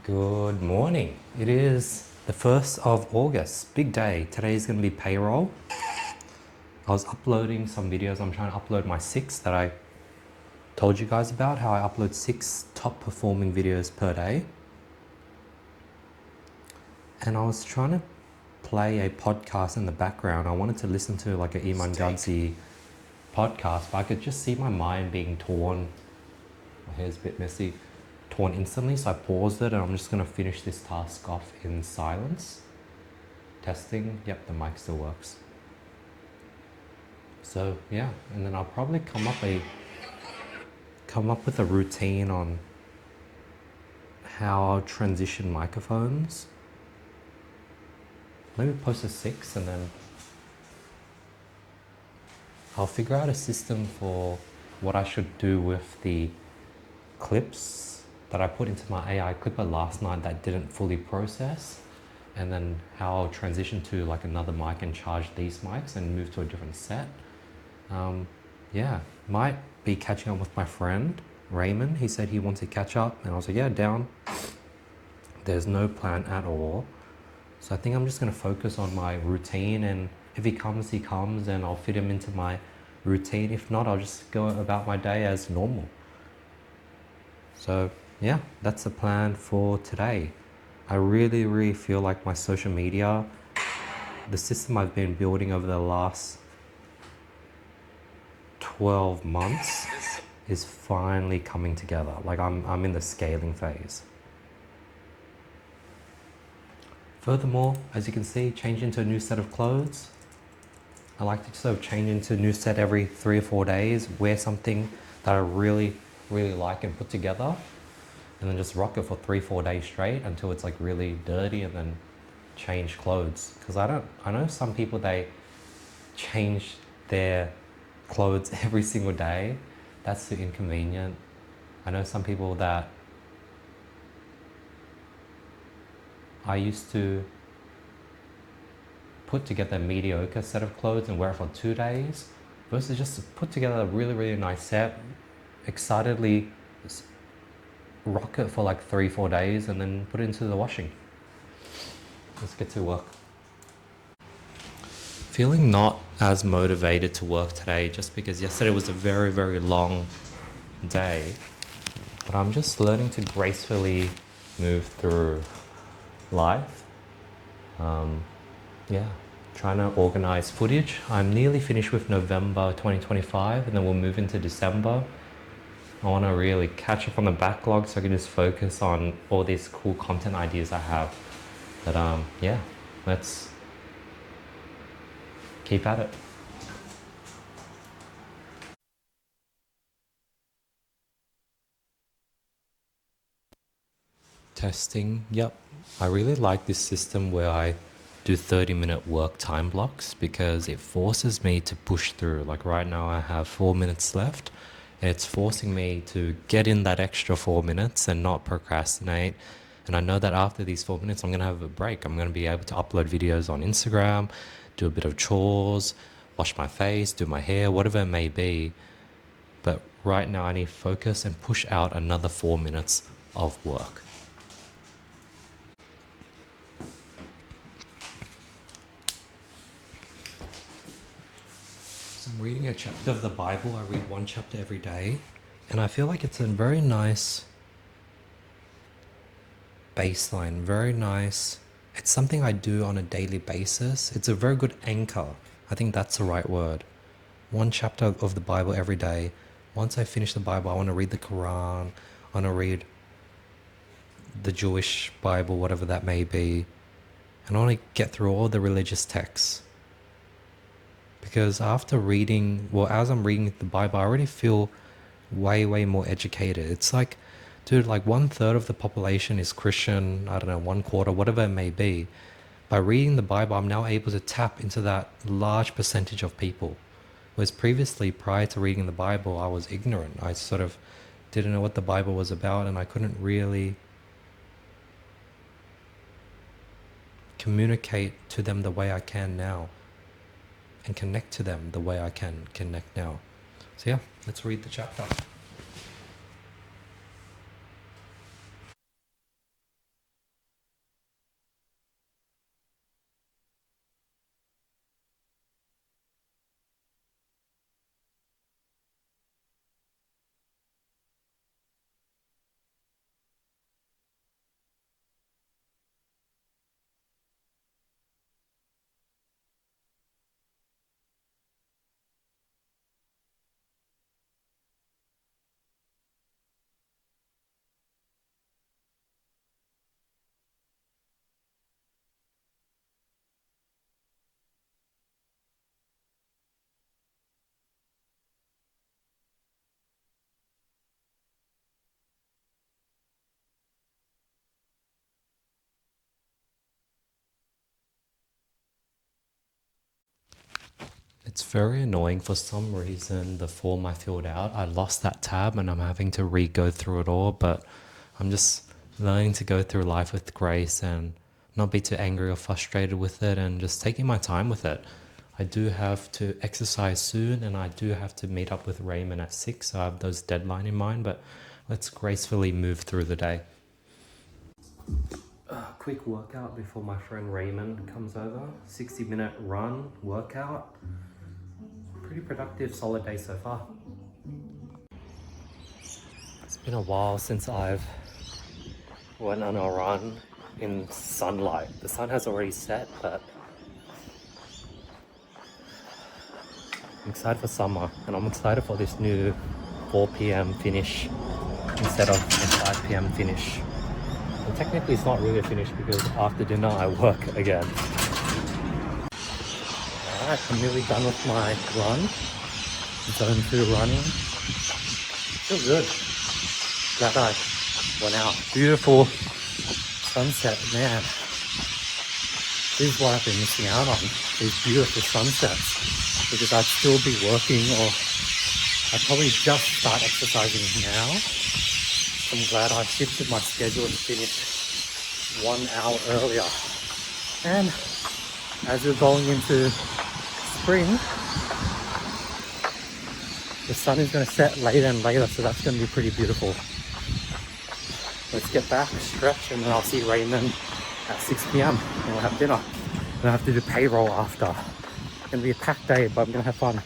Good morning. It is the 1st of August. Big day. Today is going to be payroll. I was uploading some videos. I'm trying to upload my 6 that I told you guys about, how I upload 6 top performing videos per day. And I was trying to play a podcast in the background. I wanted to listen to like an Iman Gadzhi podcast, but I could just see my mind being torn. My hair's a bit messy. Torn instantly, so I paused it and I'm just going to finish this task off in silence. Testing. Yep, the mic still works. So yeah, and then I'll probably come up with a routine on how I'll transition microphones. Maybe post a 6 and then I'll figure out a system for what I should do with the clips that I put into my AI clipper last night that didn't fully process, and then how I'll transition to like another mic and charge these mics and move to a different set. Yeah, might be catching up with my friend Raymond. He said he wants to catch up, and I was like, yeah, down. There's no plan at all. So I think I'm just going to focus on my routine, and if he comes, he comes, and I'll fit him into my routine. If not, I'll just go about my day as normal. So yeah, that's the plan for today. I really feel like my social media, the system I've been building over the last 12 months is finally coming together. Like I'm in the scaling phase. Furthermore, as you can see, change into a new set of clothes. I like to sort of change into a new set every 3 or 4 days, wear something that I really like and put together, and then just rock it for 3-4 days straight until it's like really dirty, and then change clothes. Because I know some people, they change their clothes every single day. That's too inconvenient. I know some people that I used to put together a mediocre set of clothes and wear it for 2 days versus just put together a really nice set, excitedly rock it for like 3-4 days and then put it into the washing. Let's get to work. Feeling not as motivated to work today just because yesterday was a very long day, but I'm just learning to gracefully move through life. Yeah, trying to organize footage. I'm nearly finished with November 2025, and then we'll move into December. I want to really catch up on the backlog so I can just focus on all these cool content ideas I have. But yeah, let's keep at it. Testing, yep. I really like this system where I do 30-minute work time blocks because it forces me to push through. Like right now I have 4 minutes left, and it's forcing me to get in that extra 4 minutes and not procrastinate. And I know that after these 4 minutes, I'm going to have a break. I'm going to be able to upload videos on Instagram, do a bit of chores, wash my face, do my hair, whatever it may be. But right now I need to focus and push out another 4 minutes of work. I'm reading a chapter of the Bible. I read one chapter every day, and I feel like it's a very nice baseline, very nice. It's something I do on a daily basis. It's a very good anchor. I think that's the right word. One chapter of the Bible every day. Once I finish the Bible, I want to read the Quran. I want to read the Jewish Bible, whatever that may be. And I want to get through all the religious texts. Because after reading, well, as I'm reading the Bible, I already feel way more educated. It's like, dude, like 1/3 of the population is Christian, I don't know, 1/4, whatever it may be. By reading the Bible, I'm now able to tap into that large percentage of people. Whereas previously, prior to reading the Bible, I was ignorant. I sort of didn't know what the Bible was about, and I couldn't really communicate to them the way I can now, and connect to them the way I can connect now. So yeah, let's read the chapter. It's very annoying. For some reason, the form I filled out, I lost that tab and I'm having to re-go through it all, but I'm just learning to go through life with grace and not be too angry or frustrated with it and just taking my time with it. I do have to exercise soon and I do have to meet up with Raymond at 6, so I have those deadline in mind, but let's gracefully move through the day. Quick workout before my friend Raymond comes over. 60-minute run workout. Pretty productive, solid day so far. It's been a while since I've went on a run in sunlight. The sun has already set, but I'm excited for summer and I'm excited for this new 4 p.m. finish instead of a 5 p.m. finish. And technically it's not really a finish because after dinner I work again. Alright, I'm nearly done with my run. Zone 2 running. Feels good. Glad I went out. Beautiful sunset, man. This is what I've been missing out on. These beautiful sunsets. Because I'd still be working or I'd probably just start exercising now. I'm glad I shifted my schedule and finished 1 hour earlier. And as we're going into spring, the sun is going to set later and later, so that's going to be pretty beautiful. Let's get back, stretch, and then I'll see Raymond at 6 p.m. and we'll have dinner. And I have to do payroll after. It's going to be a packed day, but I'm going to have fun.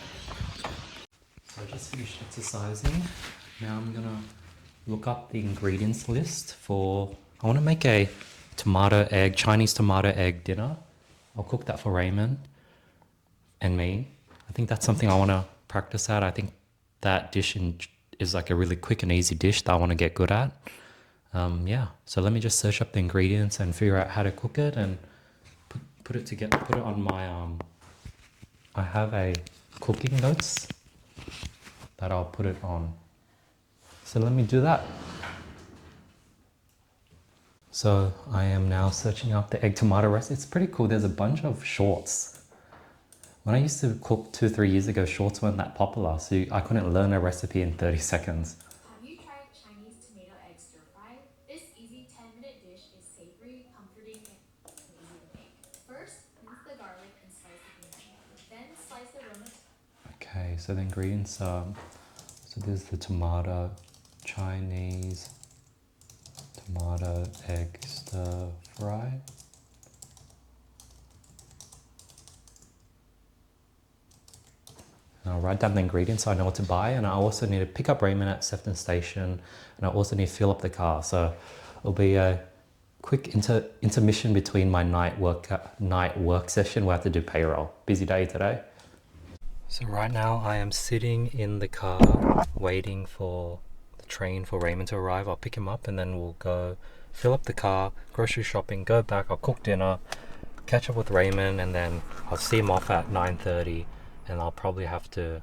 So I just finished exercising. Now I'm going to look up the ingredients list for... I want to make a Chinese tomato egg dinner. I'll cook that for Raymond and me. I think that's something I want to practice at. I think that dish is like a really quick and easy dish that I want to get good at. Yeah, so let me just search up the ingredients and figure out how to cook it and put it together. Put it on my I have a cooking notes that I'll put it on. So let me do that. So I am now searching up the egg tomato recipe. It's pretty cool. There's a bunch of shorts. When I used to cook 2-3 years ago, shorts weren't that popular, so I couldn't learn a recipe in 30 seconds. Have you tried Chinese tomato egg stir fry? This easy 10-minute dish is savory, comforting, and easy to make. First, mince the garlic and slice the onion. Then slice the romans. Okay, so the ingredients are, so there's the Chinese tomato egg stir fry. And I'll write down the ingredients so I know what to buy, and I also need to pick up Raymond at Sefton Station, and I also need to fill up the car. So it'll be a quick intermission between my night work session where I have to do payroll. Busy day today. So right now I am sitting in the car waiting for the train for Raymond to arrive. I'll pick him up and then we'll go fill up the car, grocery shopping, go back, I'll cook dinner, catch up with Raymond, and then I'll see him off at 9:30. And I'll probably have to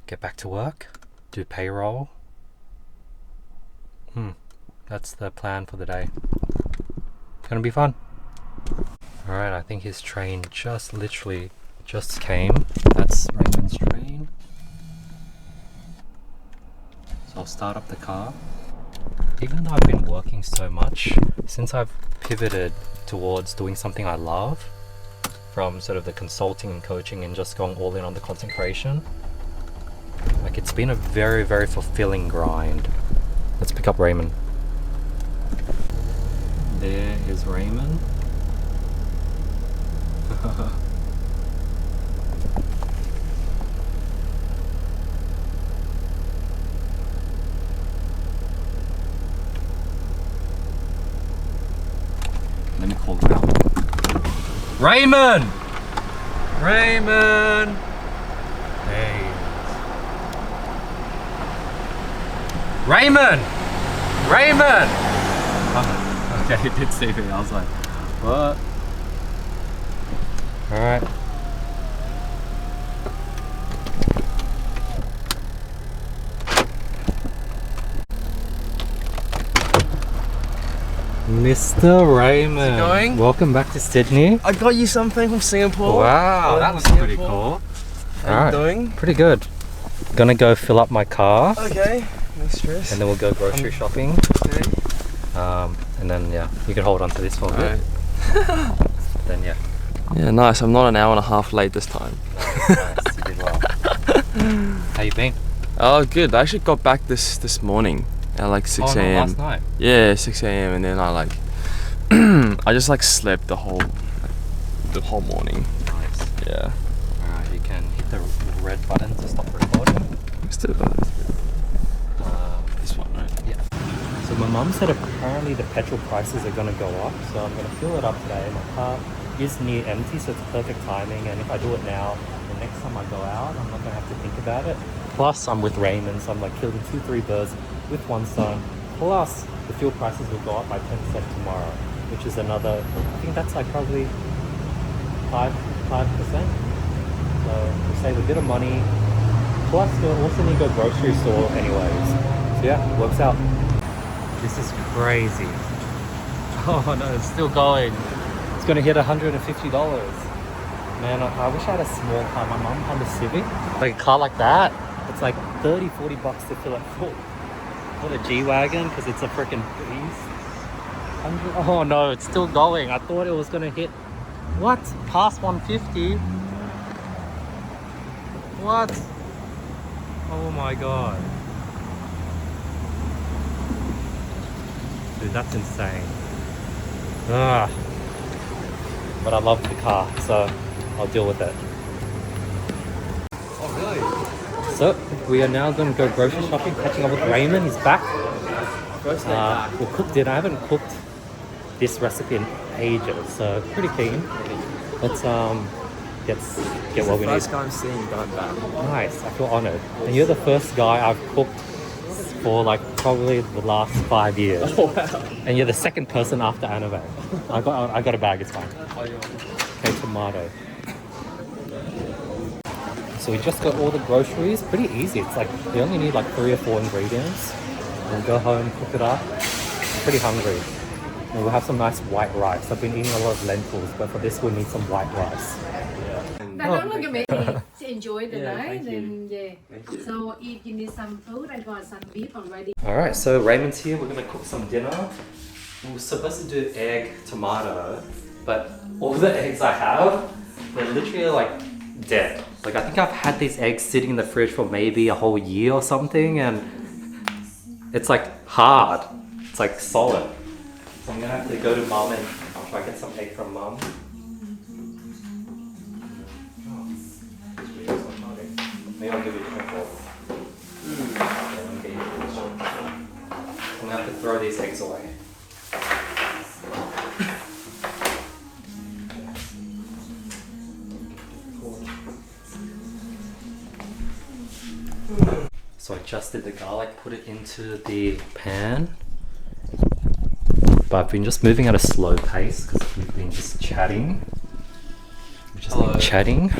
get back to work, do payroll. That's the plan for the day. It's gonna be fun. Alright, I think his train literally just came. That's Raymond's train. So I'll start up the car. Even though I've been working so much, since I've pivoted towards doing something I love, from sort of the consulting and coaching and just going all in on the content creation, like it's been a very, very fulfilling grind. Let's pick up Raymond. There is Raymond. Let me call him out. Raymond! Raymond! Hey. Raymond! Raymond! Oh, okay, he did see me. I was like, what? Alright. Mr. Raymond. going? Welcome back to Sydney. I got you something from Singapore. Wow, that was pretty Singapore. cool. How Alright. you doing? Pretty good. Gonna go fill up my car Okay, no stress. and then we'll go grocery shopping. Okay. And then yeah, you can hold on to this for a bit. Then yeah. Yeah, nice. I'm not an hour and a half late this time. Nice, you did well. How you been? Oh, good. I actually got back this morning at like 6 no, a.m. last night. Yeah, 6 a.m. and then I like I just like slept the whole morning. Nice. Yeah. Alright, you can hit the red button to stop recording. Still this one, right? Yeah. So my mum said apparently the petrol prices are gonna go up, so I'm gonna fill it up today. My car is near empty, so it's perfect timing. And if I do it now, the next time I go out, I'm not gonna have to think about it. Plus, I'm with Raymond, so I'm like killing 2-3 birds with one stone. Plus, the fuel prices will go up by 10% tomorrow, which is another. I think that's like probably 5%. So we save a bit of money. Plus, we'll also need to go grocery store anyways. So yeah, works out. This is crazy. Oh no, it's still going. It's gonna hit $150. Man, I wish I had a small car. My mum had a Civic. Like a car like that, it's like 30-40 bucks to fill it full. Not a G-Wagon, because it's a freaking beast. 100, oh no, it's still going. I thought it was gonna hit, what? Past 150? What? Oh my god. Dude, that's insane. Ah. But I love the car, so I'll deal with it. Oh really? So, we are now going to go grocery shopping, catching up with Raymond. He's back. First day back. We'll cook dinner. I haven't cooked this recipe in ages, so pretty keen. Let's get what we need. First guy I'm seeing going back. Nice, I feel honored. And you're the first guy I've cooked for like probably the last 5 years. Oh wow. And you're the second person after Annabelle. I got a bag, it's fine. Okay, tomato. So we just got all the groceries. Pretty easy. It's like you only need like 3 or 4 ingredients. And go home, cook it up. Pretty hungry. And we'll have some nice white rice. I've been eating a lot of lentils, but for this we'll need some white rice. That don't look amazing. Enjoy the Yeah, night thank you. and yeah. Thank you. So if you need some food, I got some beef already. Alright, so Raymond's here. We're gonna cook some dinner. We were supposed to do egg, tomato, but all the eggs I have, they're literally like dead. Like I think I've had these eggs sitting in the fridge for maybe a whole year or something, and it's like hard. It's like solid. So I'm gonna have to go to mum and I'll try to get some egg from mum. Maybe I'll give you a different bowl. I'm gonna have to throw these eggs away. So I just did the garlic, put it into the pan. But I've been just moving at a slow pace because we've been just chatting. We've just been chatting.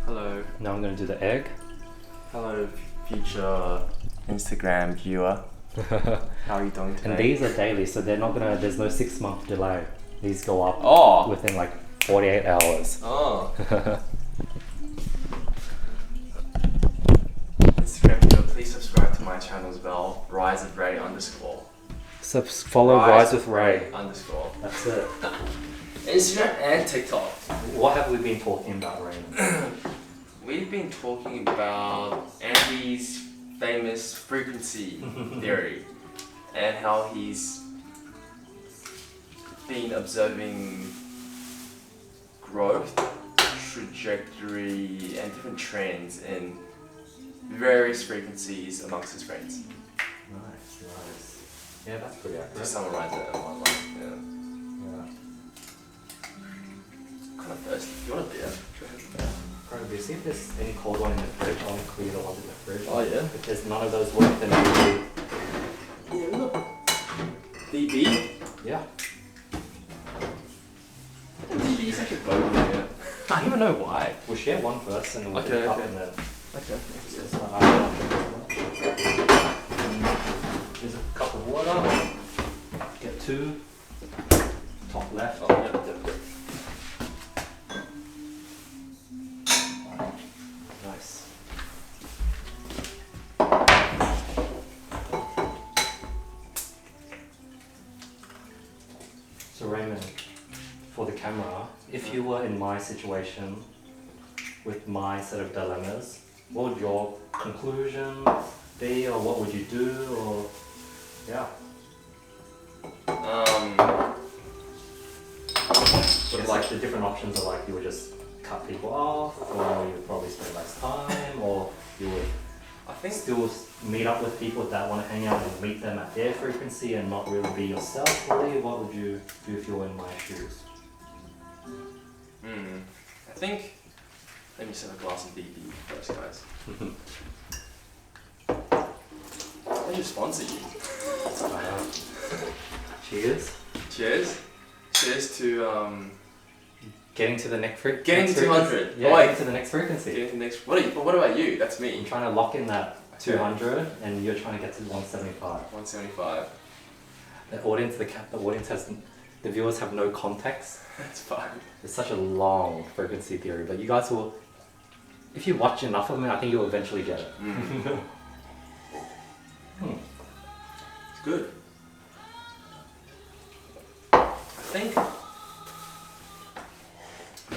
Hello. Now I'm gonna do the egg. Hello, future Instagram viewer. How are you doing today? And these are daily, so they're not gonna. There's no 6-month delay. These go up Oh. within like 48 hours. Oh. Instagram viewer, please subscribe to my channel as well. Rise of Ray _ So follow Rise with Ray. _ That's it. Instagram and TikTok. What have we been talking about, Raymond? We've been talking about Andy's famous frequency theory and how he's been observing growth, trajectory, and different trends in various frequencies amongst his friends. Nice, nice. Yeah, that's pretty To accurate. summarize it in one line. Yeah. Kind of thirsty. Do you want a beer? Probably see if there's any cold one in the fridge. I want to clear the ones in the fridge. Oh, yeah? If there's none of those work, then DB? yeah. DB is actually both here. I don't even know why. We'll share one first, and then we'll Okay, pick it up, okay. and then Okay. there's a cup of water. Get 2. left. Oh, yeah. Nice. So Raymond, for the camera, if you were in my situation with my set of dilemmas, what would your conclusion be, or what would you do, or yeah? Sort of Like the different options are like you would just cut people off, or you would probably spend less time, or you would I think still meet up with people that want to hang out and meet them at their frequency and not really be yourself fully. What would you do if you were in my shoes? I think. Let me just have a glass of DP first, guys. I should sponsor you. Cheers. Cheers. Cheers to Getting to the next frequency. Getting to 200. Yeah, Oh, wait. getting to the next frequency. getting to the next. What about you? That's I'm me. trying to lock in that 200 and you're trying to get to 175. 175. The audience has, the viewers have no context. That's fine. It's such a long frequency theory, but you guys will, if you watch enough of it, I think you'll eventually get it. It's good. I think. I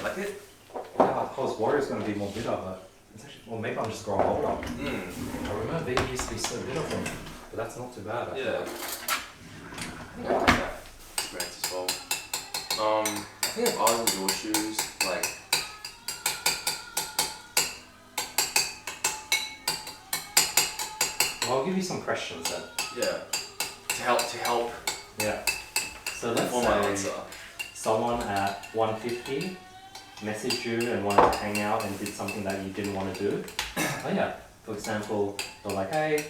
like it. Yeah, of course, Warrior's going to be more bitter, but it's actually, well, maybe I'm just growing older. I remember Biggie used to be so bitter for me, but that's not too bad. I feel Yeah. like. I think I like that experience as well. I think if I was in your shoes, like. Well, I'll give you some questions then. Yeah. To help Yeah. So let's inform my say answer. someone at 150 messaged you and wanted to hang out and did something that you didn't want to do. Oh yeah. For example, they're like, hey,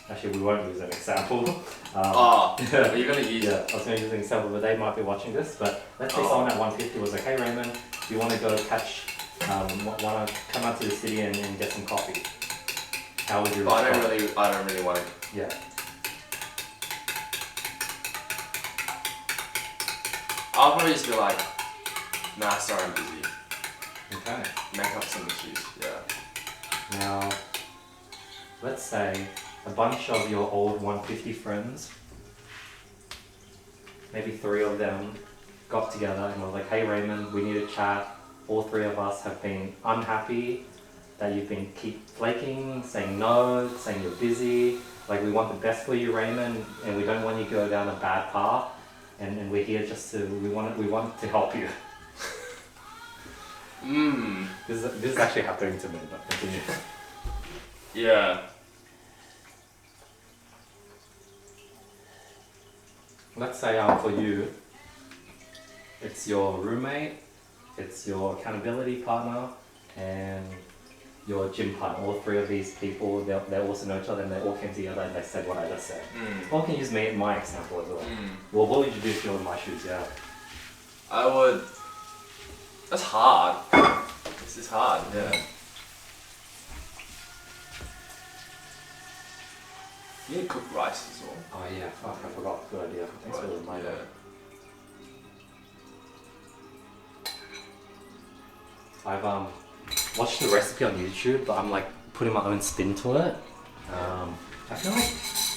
actually we won't use an example. Are you gonna use Yeah, it? I was going to use an example, but they might be watching this. But let's say someone at 150 was like, hey Raymond, do you want to go catch, want to come out to the city and get some coffee? How would you I respond? don't really want to. Yeah. I'll probably just be like, nah, sorry, I'm busy. Okay. Make up some issues. Yeah. Now, let's say a bunch of your old 150 friends, maybe 3 of them, got together and were like, hey Raymond, we need to chat. All 3 of us have been unhappy that you've been keep flaking, saying no, saying you're busy. Like, we want the best for you, Raymond, and we don't want you to go down a bad path. And we're here just to, we want to help you. This is actually happening to me, but continue. Yeah. Let's say for you, it's your roommate, it's your accountability partner, and your gym partner. All 3 of these people, they also know each other and they all came together and they said what I just said. Or can use my example as well. Well, what would you do if you were in my shoes? Yeah. I would. That's hard. This is hard. Yeah. You need to cook rice as well. Oh yeah, fuck, I forgot. Good idea. Thanks for the reminder. I've watched the recipe on YouTube, but I'm like putting my own spin to it. I feel like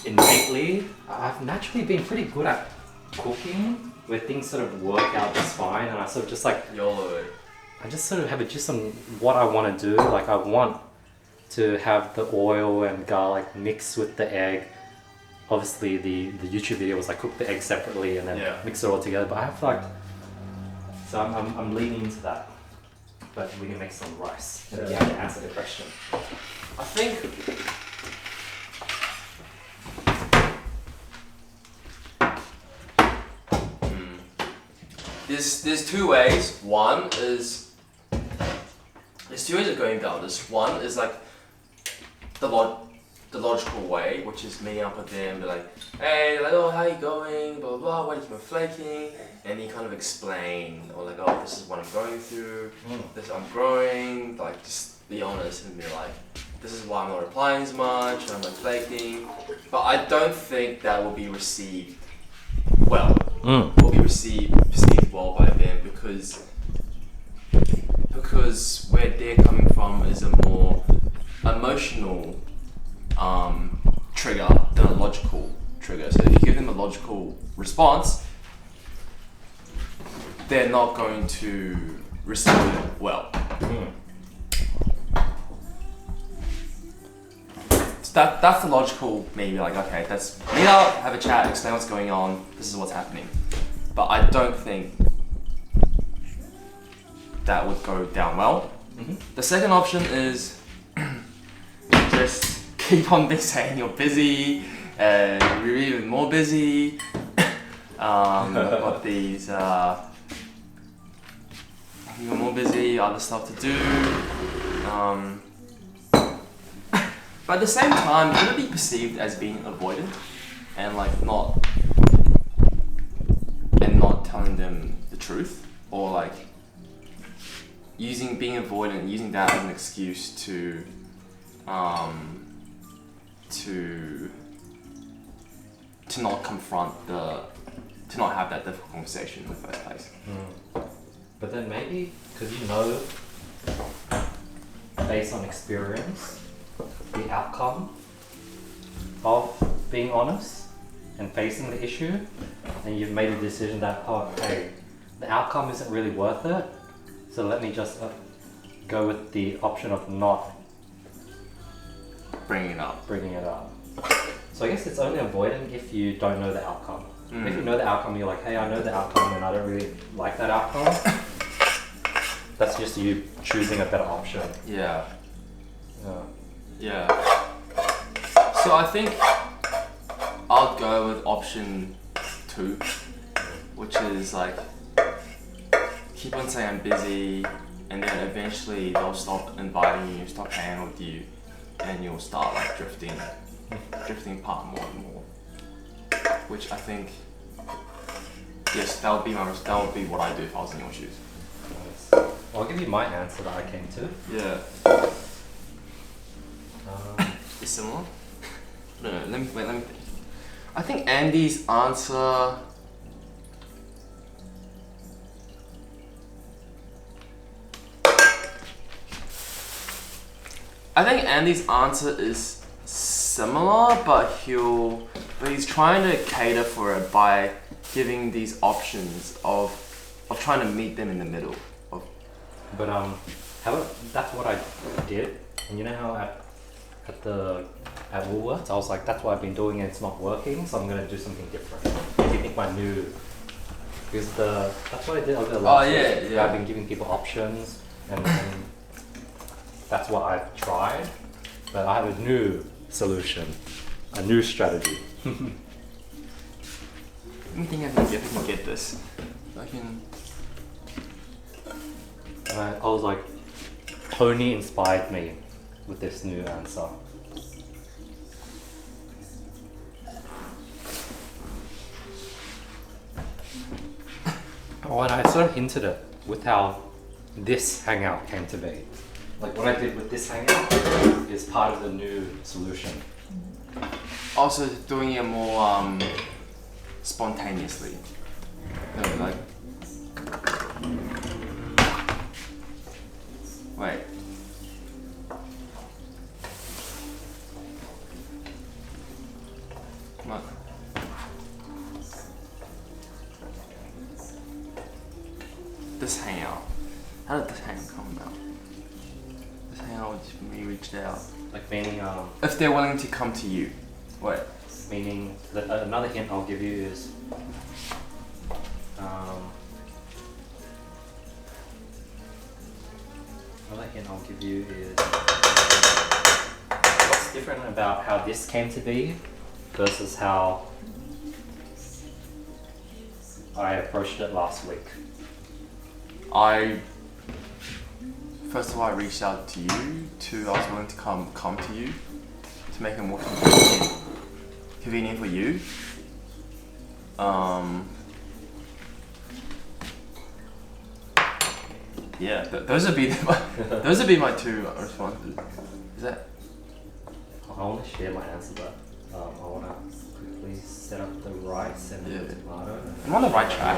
innately, I've naturally been pretty good at cooking, where things sort of work out just fine, and I sort of just like, YOLO. I just sort of have a gist on what I want to do. Like I want to have the oil and garlic mixed with the egg. Obviously the YouTube video was like cook the egg separately and then mix it all together, but I have like, so I'm leaning into that. But we can make some rice. And you have to answer the question. I think. There's 2 ways. There's 2 ways of going about this. One is like the logical way, which is meeting up with them, be like, hey, like, oh, how you going? Blah blah blah. Why do you keep on flaking? And you kind of explain, or like, oh, this is what I'm going through. This I'm growing. Like, just be honest and be like, this is why I'm not replying as much. And I'm like flaking. But I don't think that will be received well. will be perceived well by them because where they're coming from is a more emotional trigger than a logical trigger. So if you give them a logical response, they're not going to receive it well. So that's the logical, maybe like, okay, let's meet up, have a chat, explain what's going on, this is what's happening. But I don't think that would go down well. The second option is just keep on saying you're busy, you're even more busy. Got these, you're more busy, other stuff to do. But at the same time, could it be perceived as being avoidant and like not telling them the truth, or like being avoidant, using that as an excuse to not confront to not have that difficult conversation in the first place. But then maybe, because you know, based on experience, the outcome of being honest and facing the issue, and you've made a decision that, oh, hey, the outcome isn't really worth it, so let me just go with the option of not Bringing it up. So I guess it's only avoidant if you don't know the outcome. If you know the outcome, you're like, hey, I know the outcome and I don't really like that outcome. That's just you choosing a better option. Yeah. Yeah. So I think I'll go with option 2, which is like keep on saying I'm busy, and then eventually they'll stop inviting you, stop hanging with you, and you'll start like drifting apart more and more. Which I think, yes, that would be what I do if I was in your shoes. Nice. I'll give you my answer that I came to. Yeah. It's similar. No, let me think. I think Andy's answer. Is similar, but he's trying to cater for it by giving these options of trying to meet them in the middle. But that's what I did. And you know how at Woolworths, I was like, that's what I've been doing and it's not working, so I'm gonna do something different. What do you think my new? Because that's what I did over the last week. Yeah. I've been giving people options, and that's what I've tried. But I have a new solution, a new strategy. Let me think if I can get this. I was like, Tony inspired me with this new answer. Oh, and I sort of hinted it with how this hangout came to be. Like what I did with this hangout is part of the new solution. Also, doing it more spontaneously. Like, wait. What? This hangout. How did this hangout come about? This hangout was when we reached out. Like meaning, If they're willing to come to you. Wait. meaning that another hint I'll give you is, what's different about how this came to be versus how I approached it last week. First of all, I reached out to you. I was willing to come to you to make it more convenient for you. Yeah, those would be my two responses. Is that? I want to share my answer, but I want to quickly set up the rice and Yeah. the tomato. I'm on the right track.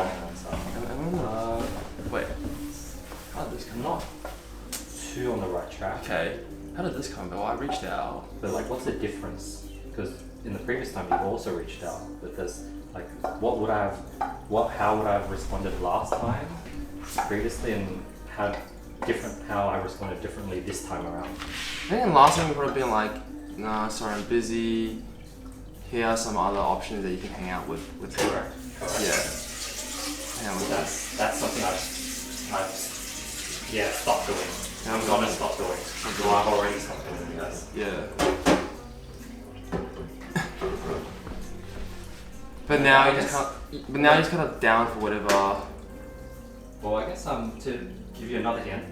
Uh, Wait. How did this come? not too on the right track. Okay. How did this come about? Well, I reached out. But like, what's the difference? Because in the previous time, you've also reached out. But there's like, how would I have responded last time, previously, and how I responded differently this time around? I think last time we would have been like, nah, sorry, I'm busy. Here are some other options that you can hang out with. Correct. Yeah. Hang out with that. That's something I've stopped doing. And I'm gonna stop doing. Well, I've already stopped doing this. Yeah. But now you just kind of down for whatever. Well, I guess to give you another hint,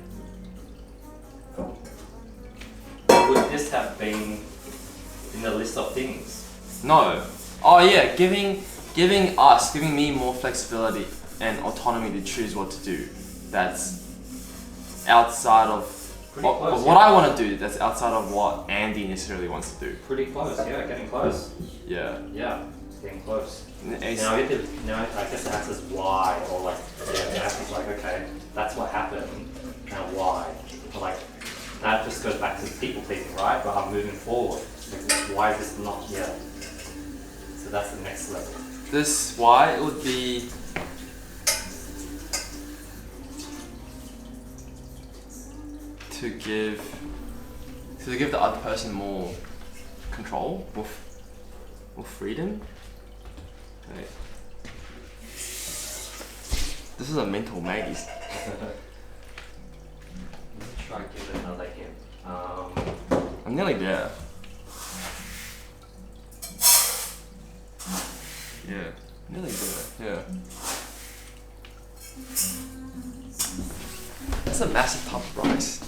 would this have been in the list of things? No. Oh yeah, giving me more flexibility and autonomy to choose what to do. That's outside of Pretty close, what yeah. I want to do. That's outside of what Andy necessarily wants to do. Pretty close, yeah, getting close. Yeah. Yeah, getting close. It's- Now I guess the answer is why, or like, yeah, the answer is like, okay, that's what happened, now why? But like, that just goes back to people pleasing, right? But I'm moving forward. Like, why is this not yet? So that's the next level. This why it would be. To give the other person more control, more freedom. Okay. This is a mental maze. Let me try and give it another hint. I'm nearly there. Yeah, nearly there. Yeah. That's a massive tub of rice.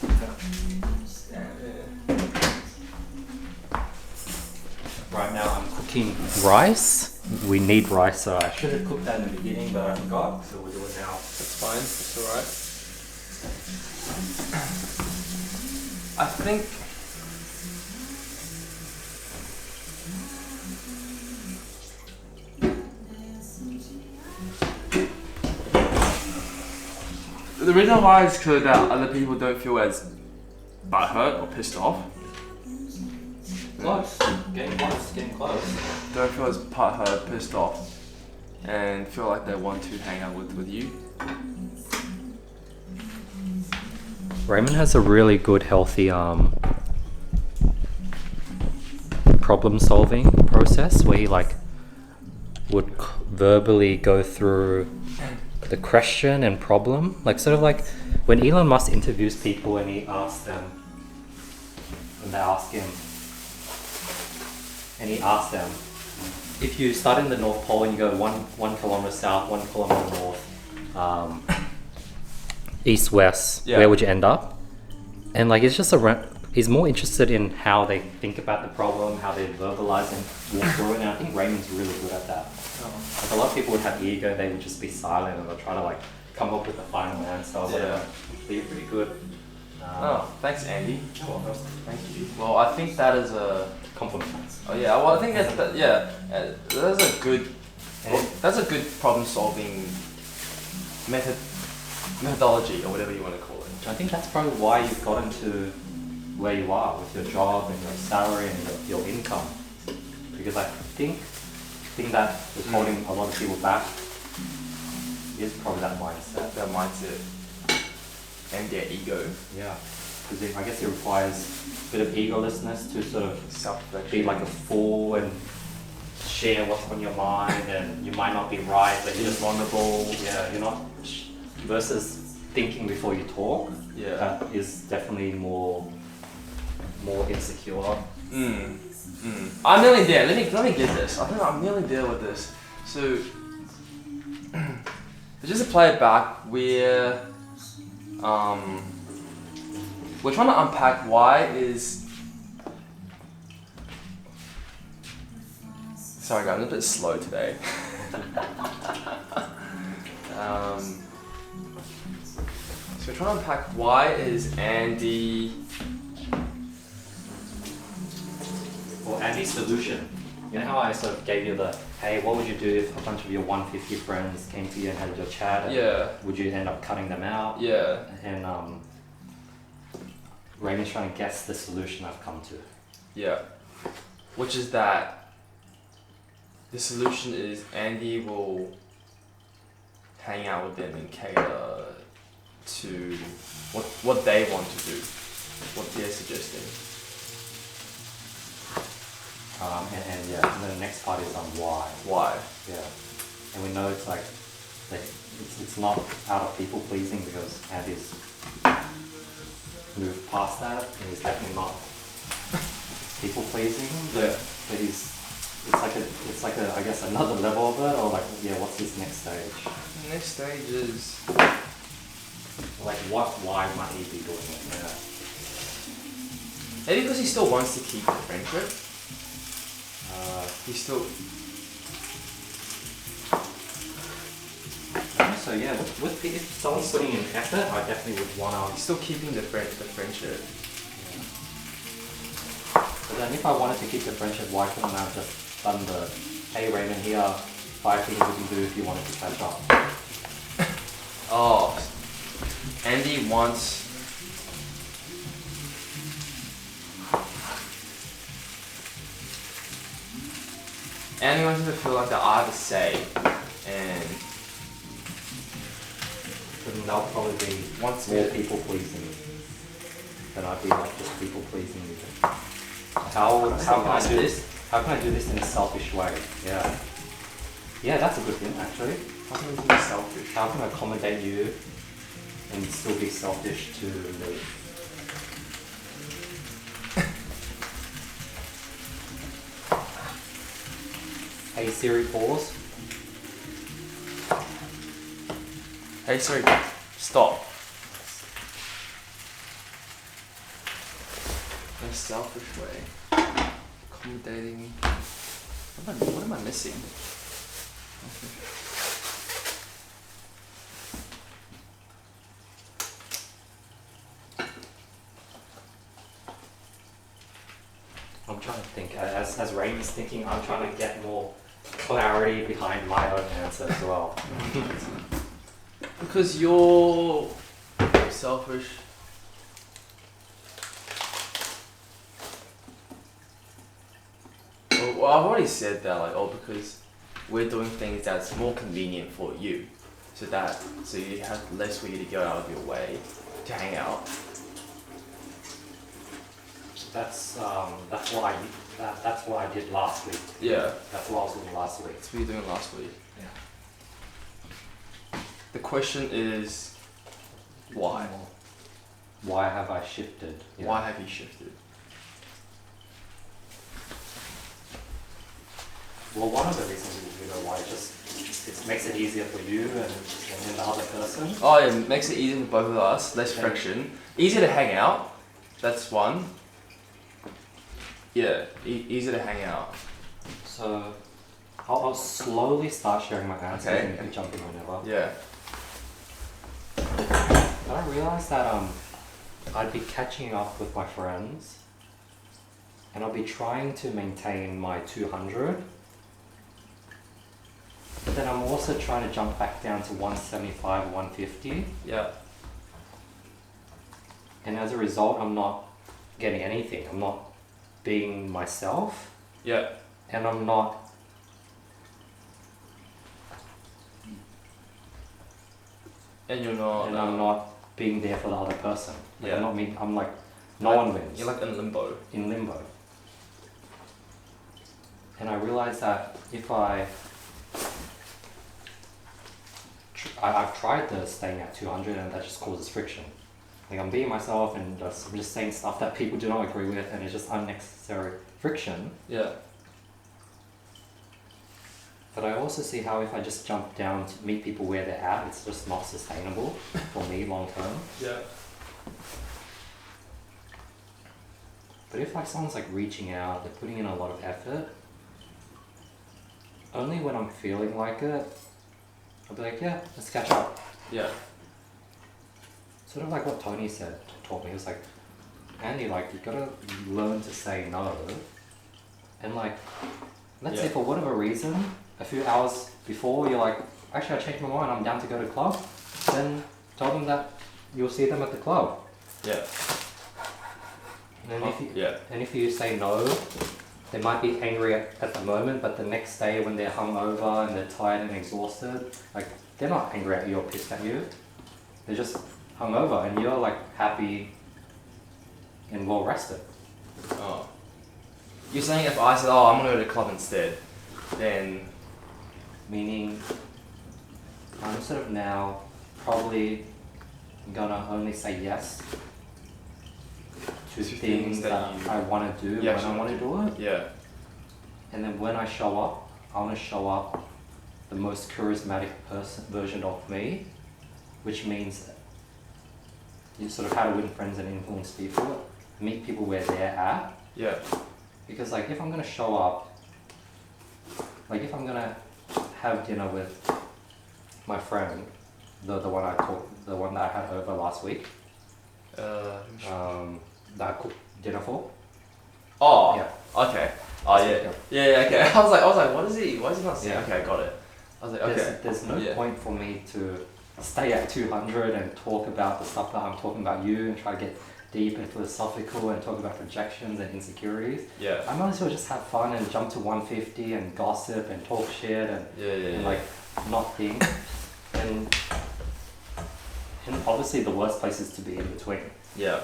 Right now I'm cooking rice. We need rice, so I should have cooked that in the beginning, but I forgot, so we'll do it now. That's fine. That's alright. I think. The reason why is because that other people don't feel as butthurt or pissed off. Close, getting close. Don't feel as butthurt, pissed off, and feel like they want to hang out with you. Raymond has a really good, healthy problem-solving process where he like would verbally go through the question and problem, like sort of like when Elon Musk interviews people and he asks them, and they ask him, and he asks them, if you start in the North Pole and you go one kilometer south, 1 kilometer north, east west, Yeah. where would you end up? And like it's just he's more interested in how they think about the problem, how they verbalize and walk through it, and I think Raymond's really good at that. Like a lot of people would have ego, they would just be silent and they'll try to like come up with the final answer or whatever. Yeah. But you're pretty good. Oh, thanks, Andy. Thank you. Well, I think that is a. Compliments. Oh yeah. Well, I think that's a good problem-solving methodology or whatever you want to call it. I think that's probably why you've gotten to where you are with your job and your salary and your income. Because I think the thing that is holding a lot of people back is probably that mindset. That mindset and their ego, Yeah. Because I guess it requires a bit of egolessness to sort of self-reflection. be like a fool and share what's on your mind, and you might not be right, but you're just vulnerable. Yeah, you're not. Versus thinking before you talk. Yeah. That is definitely more insecure. I'm nearly there. Let me get this. I think I'm nearly there with this. So, just to play it back, we're trying to unpack why is. Sorry, guys, I'm a bit slow today. So we're trying to unpack why is Andy. Or Andy's solution. You know how I sort of gave you the hey, what would you do if a bunch of your 150 friends came to you and had your chat? And Yeah. would you end up cutting them out? Yeah. And Raymond's trying to guess the solution I've come to. Yeah. Which is that the solution is Andy will hang out with them and cater to what they want to do, what they're suggesting. And the next part is why. Why? Yeah. And we know it's like, it's not out of people pleasing because Andy's moved past that and he's definitely not people pleasing. Yeah. But it's like a I guess another level of it, or like, yeah, what's his next stage? The next stage is Like why might he be doing it? Yeah. maybe because he still wants to keep the friendship. He still. So yeah, if someone's putting in effort, I definitely would want He's still keeping the friendship. But then if I wanted to keep the friendship, why couldn't I have just done the, hey Raymond, here are 5 things we can do if you wanted to catch up? Oh, Andy wants. Andy wants him to feel like they are the say, and Then they'll probably be Wants more to- people pleasing than I'd be like just people pleasing you. How can I do this? How can I do this in a selfish way? Yeah. Yeah, that's a good thing actually. how can we be selfish? How can I accommodate you and still be selfish to me? Hey Siri, pause. Hey, sorry, stop. In a selfish way, accommodating. What am I missing? I'm trying to think. As Raymond's thinking, I'm trying to get more clarity behind my own answer as well. Because you're selfish. Well, I've already said that, like, because we're doing things that's more convenient for you, so you have less for you to go out of your way to hang out. That's what I did last week. Yeah, That's what I was doing last week. that's what you were doing last week. Yeah. The question is, why? Why have I shifted? Yeah. Why have you shifted? Well, one of the reasons is, why it makes it easier for you and then the other person. Oh, it makes it easier for both of us, less Yeah. friction, easier to hang out. That's one. Yeah, easier to hang out. So I'll slowly start sharing my answers Okay. and you can jump in whenever. Yeah. But I realized that I'd be catching up with my friends and I'll be trying to maintain my 200. But then I'm also trying to jump back down to 175, 150. Yeah. And as a result, I'm not getting anything. I'm not being myself. Yeah. And I'm not And you're not. and I'm not being there for the other person. Like, Yeah. I'm not me. I'm like, no one wins. You're like in limbo. In limbo. And I realized that if I've tried the staying at 200 and that just causes friction. Like I'm being myself and I'm just saying stuff that people do not agree with and it's just unnecessary friction. Yeah. But I also see how if I just jump down to meet people where they're at, it's just not sustainable for me long term. Yeah. But if like someone's like reaching out, they're putting in a lot of effort, only when I'm feeling like it, I'll be like, yeah, let's catch up. Yeah. Sort of like what Tony taught me. He was like, Andy, like you gotta learn to say no. And like, let's say Yeah. for whatever reason, a few hours before you're like, actually I changed my mind, I'm down to go to club, then tell them that you'll see them at the club. Yeah. And if you, Yeah. and if you say no, they might be angry at the moment, but the next day when they're hungover and they're tired and exhausted, like they're not angry at you or pissed at you. They're just hungover and you're like happy and well rested. Oh. You're saying if I said, oh, I'm gonna go to the club instead, then Meaning, I'm sort of now probably gonna only say yes to things that you- I want to do you when actually I want to do it. yeah. And then when I show up, I want to show up the most charismatic version of me, which means you sort of how to win friends and influence people, meet people where they're at. Yeah. Because like if I'm gonna show up, like if I'm gonna have dinner with my friend, the one that I had over last week, that I cooked dinner for. Oh. Yeah. Okay. Oh yeah. Yeah. Okay. I was like, what is he? Why is he not saying? Yeah. Okay, got it. I was like, okay. There's no Yeah. point for me to stay at 200 and talk about the stuff that I'm talking about you and try to get deep and philosophical and talk about projections and insecurities. Yeah. I might as well just have fun and jump to 150 and gossip and talk shit and, and like not think. And obviously the worst place is to be in between. Yeah.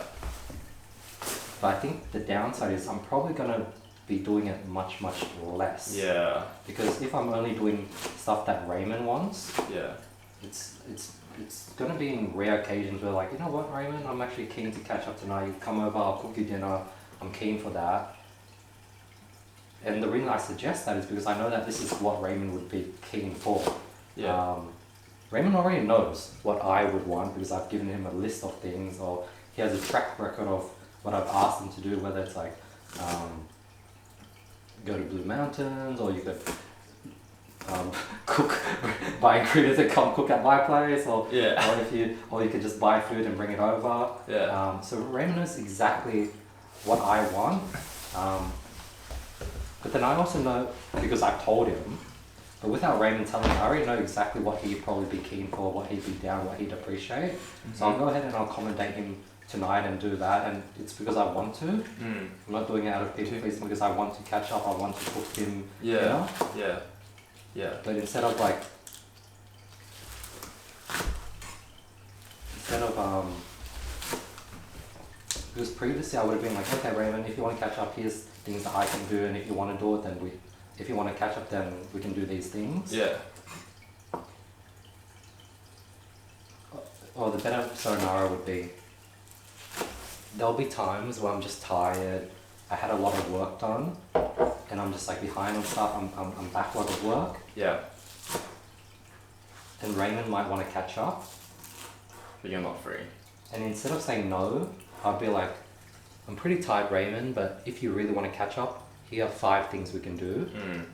But I think the downside is I'm probably gonna be doing it much less. Yeah. Because if I'm only doing stuff that Raymond wants, Yeah. it's gonna be in rare occasions where like, you know what, Raymond, I'm actually keen to catch up tonight. You come over, I'll cook you dinner. I'm keen for that. And the reason I suggest that is because I know that this is what Raymond would be keen for. Yeah. Raymond already knows what I would want because I've given him a list of things, or he has a track record of what I've asked him to do, whether it's like go to Blue Mountains, or you could cook, buy ingredients and come cook at my place, or Yeah. or you could just buy food and bring it over. Yeah. So Raymond knows exactly what I want, but then I also know because I've told him. But without Raymond telling me, I already know exactly what he'd probably be keen for, what he'd be down, what he'd appreciate. So I'll go ahead and I'll accommodate him tonight and do that, and it's because I want to. Mm. I'm not doing it out of people pleasing because I want to catch up, I want to cook him Yeah. dinner. Yeah. Yeah. But instead of because previously I would have been like, okay Raymond, if you want to catch up, here's things that I can do, and if you want to do it, then if you want to catch up, then we can do these things. Yeah. Or the better scenario would be, there'll be times where I'm just tired, I had a lot of work done, and I'm just like behind on stuff, I'm backlog of work, Yeah. and Raymond might want to catch up, But you're not free. and instead of saying no, I'd be like, I'm pretty tired Raymond, but if you really want to catch up, here are 5 things we can do. Mm.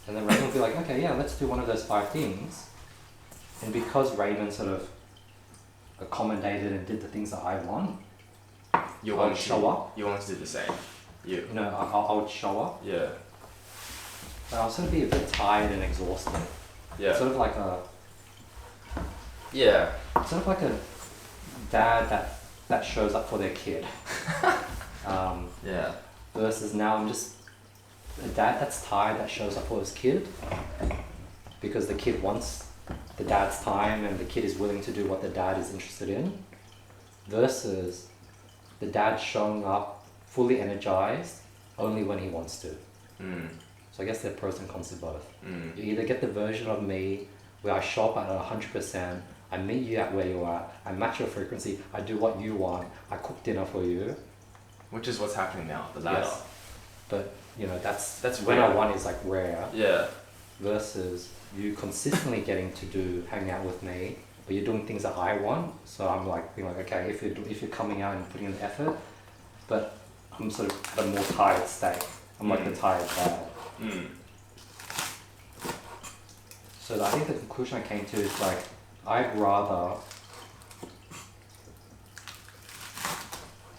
And then Raymond will be like, okay, yeah, let's do one of those 5 things. And because Raymond sort of accommodated and did the things that I want, You I'll want show up. You want to do the same. You. you know, I would show up, Yeah. but I'll sort of be a bit tired and exhausted. Yeah. Sort of like a Yeah. dad that shows up for their kid. Yeah. Versus now I'm just a dad that's tired that shows up for his kid because the kid wants the dad's time and the kid is willing to do what the dad is interested in, versus the dad showing up fully energized only when he wants to. Mm. So I guess there are pros and cons to both. Mm. You either get the version of me where I show up at 100%, I meet you at where you are, I match your frequency, I do what you want, I cook dinner for you. Which is what's happening now. The latter. Yes. But you know, that's That's when rare. I want is like rare, Yeah. versus you consistently getting to hang out with me, but you're doing things that I want. So I'm like, being like, okay, if you're coming out and putting in the effort, but I'm sort of at a more tired state. I'm like the tired dad. Mm. So I think the conclusion I came to is like, I'd rather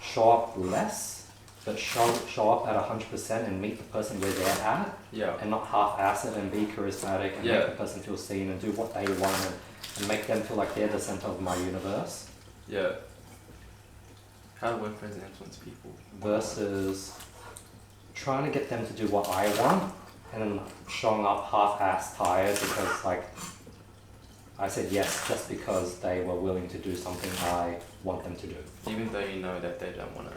show up less, but show up at 100% and meet the person where they're at, Yeah. and not half-ass it and be charismatic and Yeah. make the person feel seen and do what they want and make them feel like they're the center of my universe, Yeah. How do influence and influence people? versus trying to get them to do what I want and then showing up half-ass tired because like I said yes just because they were willing to do something I want them to do. Even though you know that they don't want to.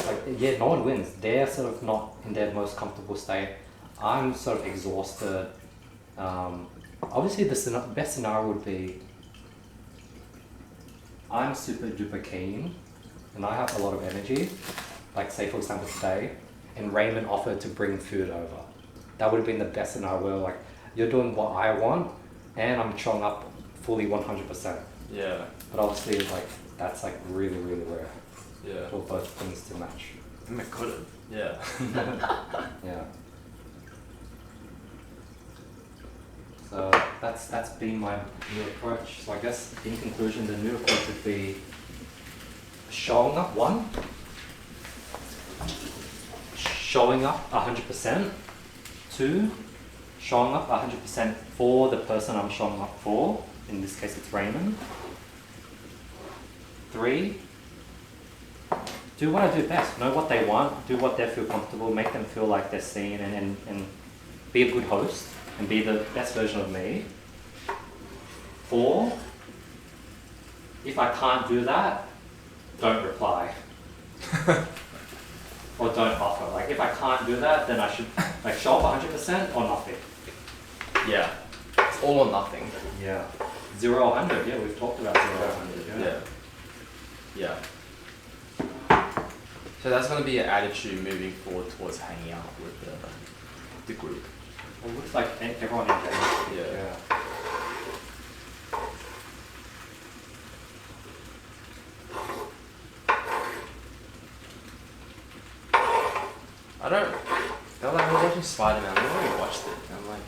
Like, yeah, no one wins. They're sort of not in their most comfortable state. I'm sort of exhausted. Obviously, the best scenario would be I'm super duper keen and I have a lot of energy. Like, say, for example, today, and Raymond offered to bring food over. That would have been the best scenario where, like, you're doing what I want and I'm showing up fully 100%. Yeah. But obviously, like, that's like really, really rare Yeah. for both things to match. I mean, I could have. Yeah. Yeah. So that's been my new approach. So I guess in conclusion, the new approach would be showing up 100%. 2, showing up 100% for the person I'm showing up for. In this case, it's Raymond. 3, do what I do best. Know what they want, do what they feel comfortable, make them feel like they're seen, and be a good host and be the best version of me. 4, if I can't do that, don't reply. Or don't offer. Like, if I can't do that, then I should like show up 100% or nothing. Yeah. It's all or nothing. Yeah. 0 or 100. Yeah, we've talked about 0 or 100. Yeah. Yeah. So that's going to be an attitude moving forward towards hanging out with the group. It looks like everyone engages. Yeah. I don't. They're like, we're watching Spider-Man. We already watched it. And I'm like,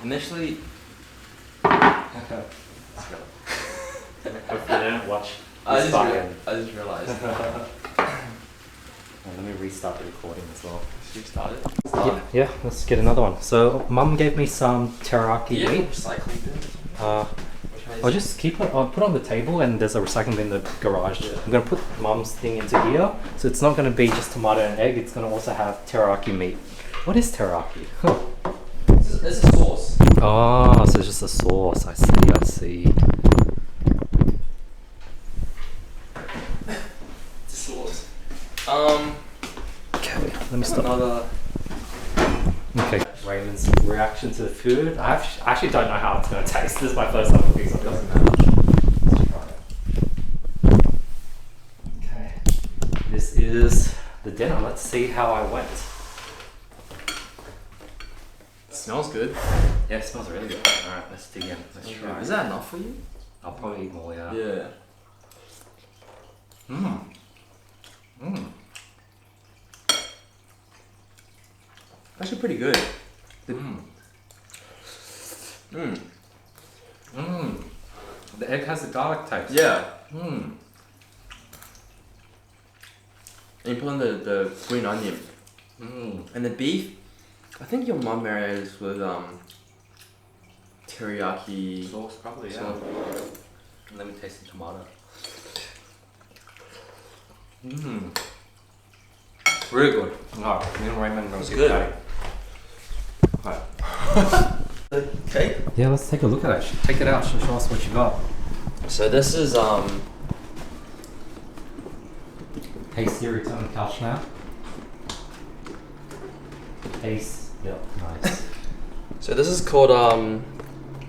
initially. Let's go. If you didn't watch I this just, Spider-Man. I just realized. Let me restart the recording as well. Should we start it? Yeah, let's get another one. So, Mum gave me some teriyaki Yeah, meat. recycling bin. Which one is I'll just keep it. I'll put it on the table, and there's a recycling bin in the garage. Yeah. I'm gonna put Mum's thing into here, so it's not gonna be just tomato and egg. It's gonna also have teriyaki meat. What is teriyaki? Huh. This is a sauce. Oh, so it's just a sauce. I see. It's a sauce. Okay, let me stop. Another. Okay. Raymond's reaction to the food. I actually don't know how it's gonna taste. This is my first time cooking something. Doesn't matter. Let's try it. Okay. This is the dinner. Let's see how I went. It smells good. Yeah, it smells really good. Alright, let's dig in. Let's try. Is that enough for you? I'll probably eat more, yeah. Yeah. Actually pretty good. The egg has a garlic taste. Yeah. And you put in the green onion. And the beef, I think your mum marinated this with teriyaki Sauce, probably, yeah. sauce. Let me taste the tomato. Really good. Alright, me and Raymond are gonna It's keep good. chatting. Alright. Okay. Yeah, let's take a look at it. Take it out. Show us what you got. So this is Hey Siri, turn on the couch now. Ace. Yep. Nice. so this is called Damn,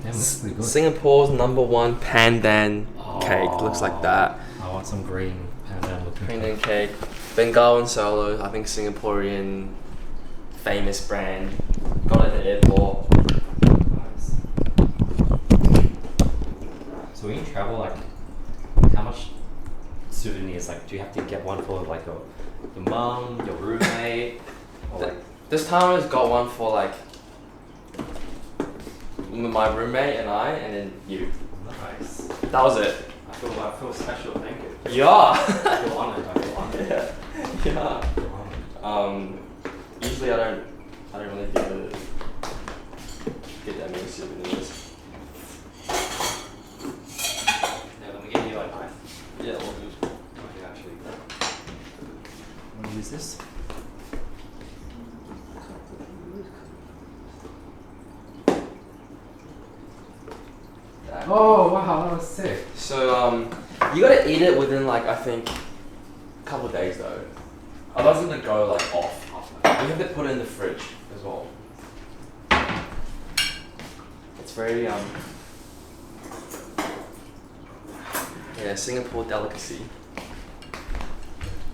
looks pretty good. Singapore's #1 pandan cake. Looks like that. I want some green pandan looking Pandan cake. Bengal and Solo, I think Singaporean famous brand. Got it at the airport. Nice. So when you travel, like, how much souvenirs? Like, do you have to get one for like your mum, your roommate, or like? This time I got one for like my roommate and I, and then you. Nice. That was it. I feel special. Thank you. Yeah. I feel honored. I feel honored. Yeah. I feel honored. Usually I don't really get that many souvenirs. Yeah, let me give you a knife. Yeah, all good. Okay, actually. Want to use this? Oh wow, that was sick. So you gotta eat it within like I think a couple of days though. Otherwise it's gonna go like off. You have to put it in the fridge as well. It's very yeah, Singapore delicacy.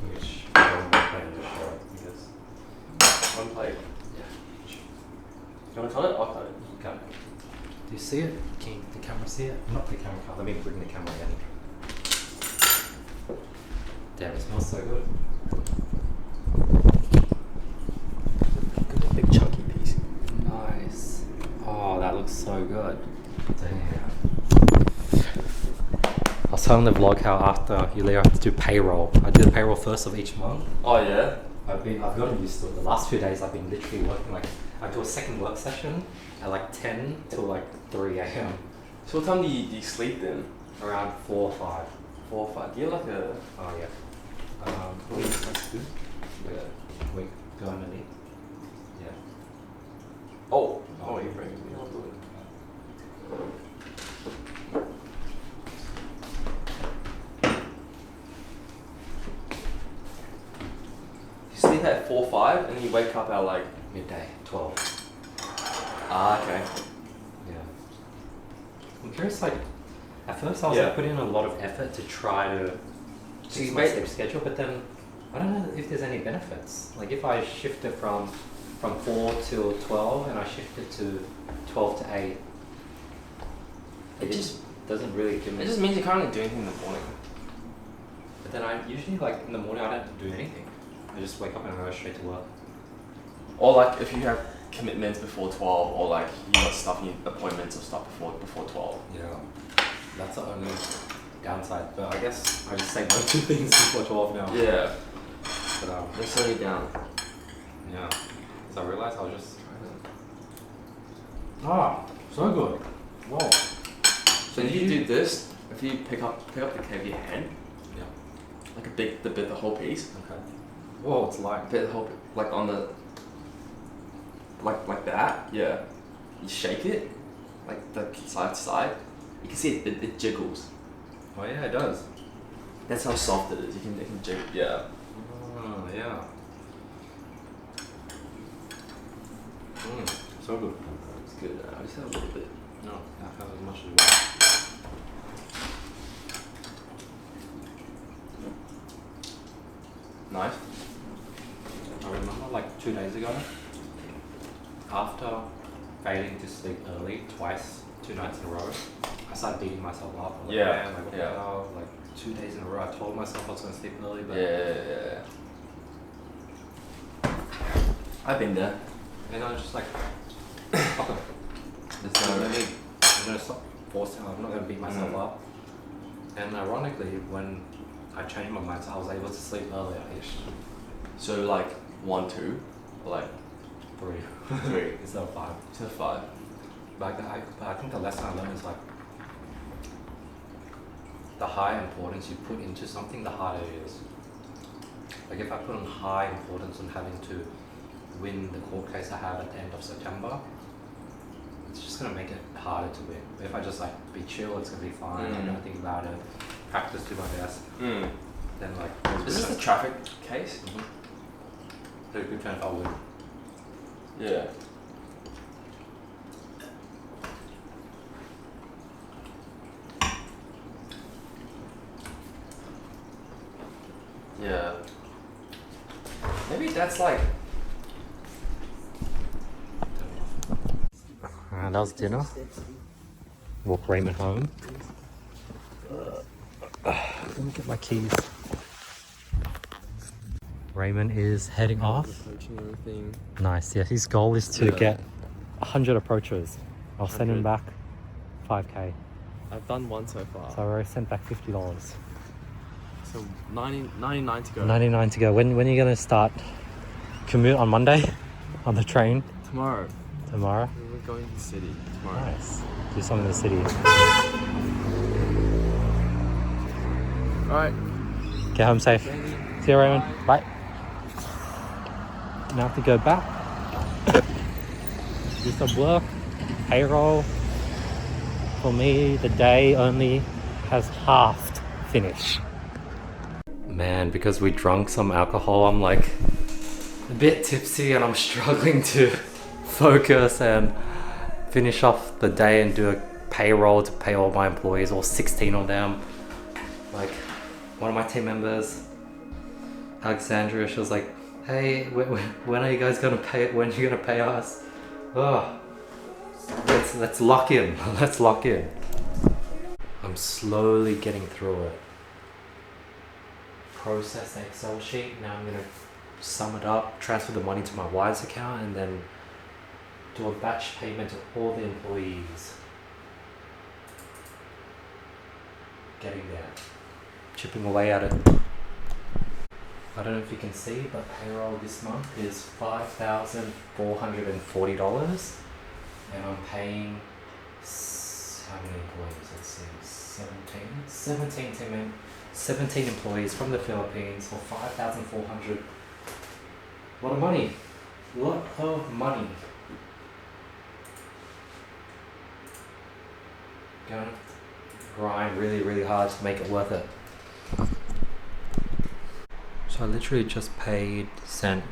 Which I will play in the show because One plate. Yeah. You wanna cut it? I'll cut it. okay. Do you see it? Can the camera see it? Not the camera. Let me bring the camera in. Damn, it smells so good. Give it a big chunky piece. Nice. Oh, that looks so good. Damn. I was telling the vlog how after you have to do payroll. I do the payroll first of each month. Oh yeah? I've gotten used to it. The last few days I've been literally working like I do a second work session at like 10 till like 3 a.m. So what time do you sleep then? Around 4 or 5. 4 or 5. Do you have like a Oh yeah. that's good. Yeah. Wait, go underneath. Yeah. Oh you're breaking me. I'll do it. You sleep at 4 5 and then you wake up at like Midday, 12. okay. Yeah. I'm curious, like, at first I was Yeah. like putting in a lot of effort to try to So you fix my make- sleep schedule, but then I don't know if there's any benefits. Like if I shift it from 4 till 12 and I shift it to 12 to 8, It just doesn't really give me. it just means you can't really do anything in the morning. But then I usually like in the morning I don't do anything. I just wake up and go straight to work. Or like if you have commitments before 12 or like you got stuff, you appointments or stuff before 12. Yeah. That's the only downside. But I guess I just say no to things before 12 now. Yeah. But They're slowing down. yeah. Because I realized I was just so good. Whoa. So if you do this, if you pick up the cake with your hand, Yeah. like the whole piece, Okay. Whoa, it's light. bit the whole like on the like that, yeah. You shake it, like the side to side. You can see it jiggles. Oh yeah, it does. That's how soft it is. It can jiggle. Yeah. Oh yeah. So good. It's good. I just have a little bit. No, I have as much as well. Nice. I remember like 2 days ago, after failing to sleep early twice, 2 nights in a row, I started beating myself up. I'm like, Yeah, man, like, what the yeah. hell? Like 2 days in a row, I told myself I was going to sleep early, but Yeah. I've been there. and I was just like, fuck it. There's I'm no. gonna stop forcing. I'm not gonna beat myself Mm. up. And ironically, when I changed my mind, so I was able to sleep earlier. Ish. So like 1, 2, or like 3 3 instead of 5. to 5. But I think the lesson I learned is like the higher importance you put into something, the harder it is. Like if I put on high importance on having to win the court case I have at the end of September, it's just gonna make it harder to win. But if I just like be chill, it's gonna be fine. I don't think about it. Practice to my best. Mm. Then like Is this the traffic case? there's a good chance I'll win. Yeah. Yeah. Maybe that's like. That was dinner. Walk Raymond home. Let me get my keys. Raymond is heading off. Coaching and everything. Nice, yeah. His goal is to Yeah. get 100 approaches. I'll send him 100. back 5k. I've done one so far. So I already sent back $50. So 99 to go. 99 to go. When are you gonna start commute on Monday on the train Tomorrow. tomorrow? We're going to the city tomorrow. Nice. Do something in the city. Alright. Get home safe. See you, Raymond. Bye. Now I have to go back. Do some work. Payroll. For me, the day only has half finished. Man, because we drunk some alcohol, I'm like a bit tipsy and I'm struggling to focus and finish off the day and do a payroll to pay all my employees, all 16 of them. Like, one of my team members, Alexandria, she was like, hey, when are you guys gonna pay? When are you gonna pay us? Oh, let's lock in. Let's lock in. I'm slowly getting through it. Process the Excel sheet. Now I'm gonna sum it up, transfer the money to my Wise account, and then do a batch payment to all the employees. Getting there. Chipping away at it. I don't know if you can see, but payroll this month is $5,440, and I'm paying how many employees? Let's see, 17 employees from the Philippines for $5,400. Lot of money. Lot of money. Going to grind really, really hard to make it worth it. So I literally just sent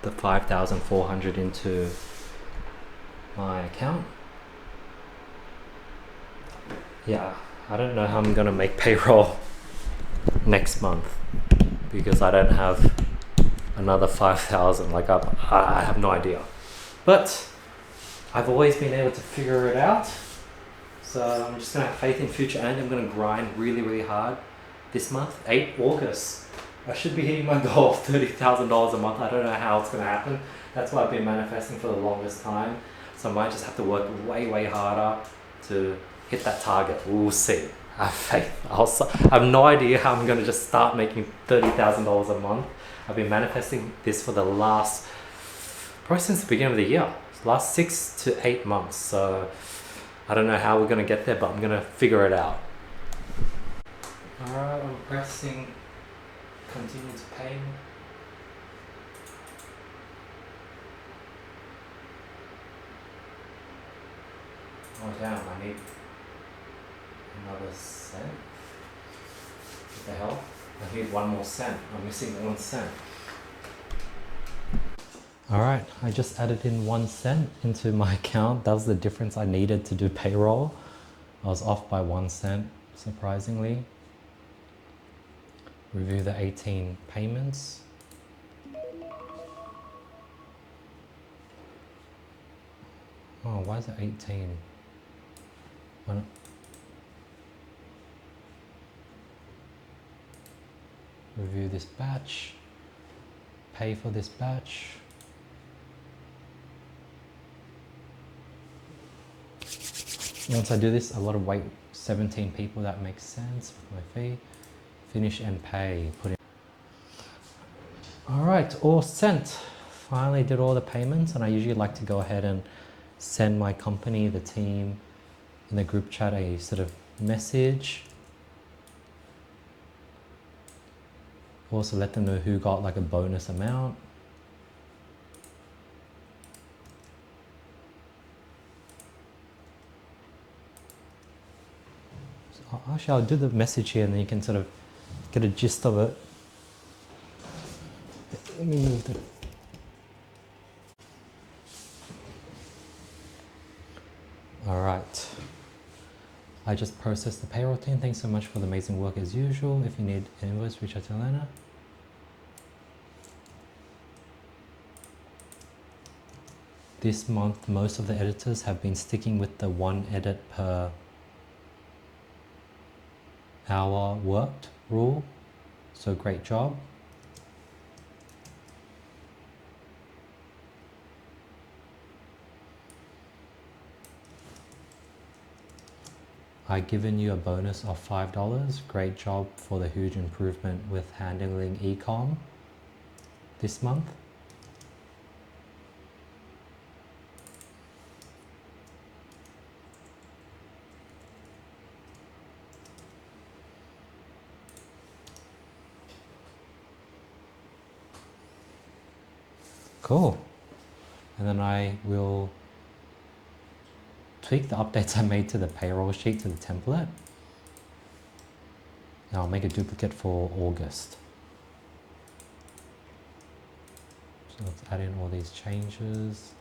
the 5,400 into my account. Yeah, I don't know how I'm gonna make payroll next month because I don't have another 5,000. Like I have no idea, but I've always been able to figure it out. So I'm just gonna have faith in future, and I'm gonna grind really, really hard this month. 8 August. I should be hitting my goal of $30,000 a month. I don't know how it's going to happen. That's why I've been manifesting for the longest time. So I might just have to work way, way harder to hit that target. We'll see. I have faith. I have no idea how I'm going to just start making $30,000 a month. I've been manifesting this for probably since the beginning of the year. Last 6 to 8 months. So I don't know how we're going to get there, but I'm going to figure it out. Alright, I'm pressing continue to pay. Oh damn, I need another cent. What the hell? I need 1 more cent. I'm missing 1 cent. Alright, I just added in 1 cent into my account. That was the difference I needed to do payroll. I was off by 1 cent, surprisingly. Review the 18 payments. Oh, why is it 18? Review this batch. Pay for this batch. Once I do this, a lot of weight, 17 people, that makes sense with my fee. Finish and pay. Put in. All right, all sent. Finally did all the payments, and I usually like to go ahead and send my company, the team, in the group chat a sort of message. Also let them know who got like a bonus amount. So actually, I'll do the message here, and then you can sort of get a gist of it. Let me move the... All right. I just processed the payroll team. Thanks so much for the amazing work as usual. If you need an invoice, reach out to Elena. This month, most of the editors have been sticking with the 1 edit per hour worked rule. So great job. I've given you a bonus of $5. Great job for the huge improvement with handling ecom this month. Cool. And then I will tweak the updates I made to the payroll sheet to the template. And I'll make a duplicate for August. So let's add in all these changes.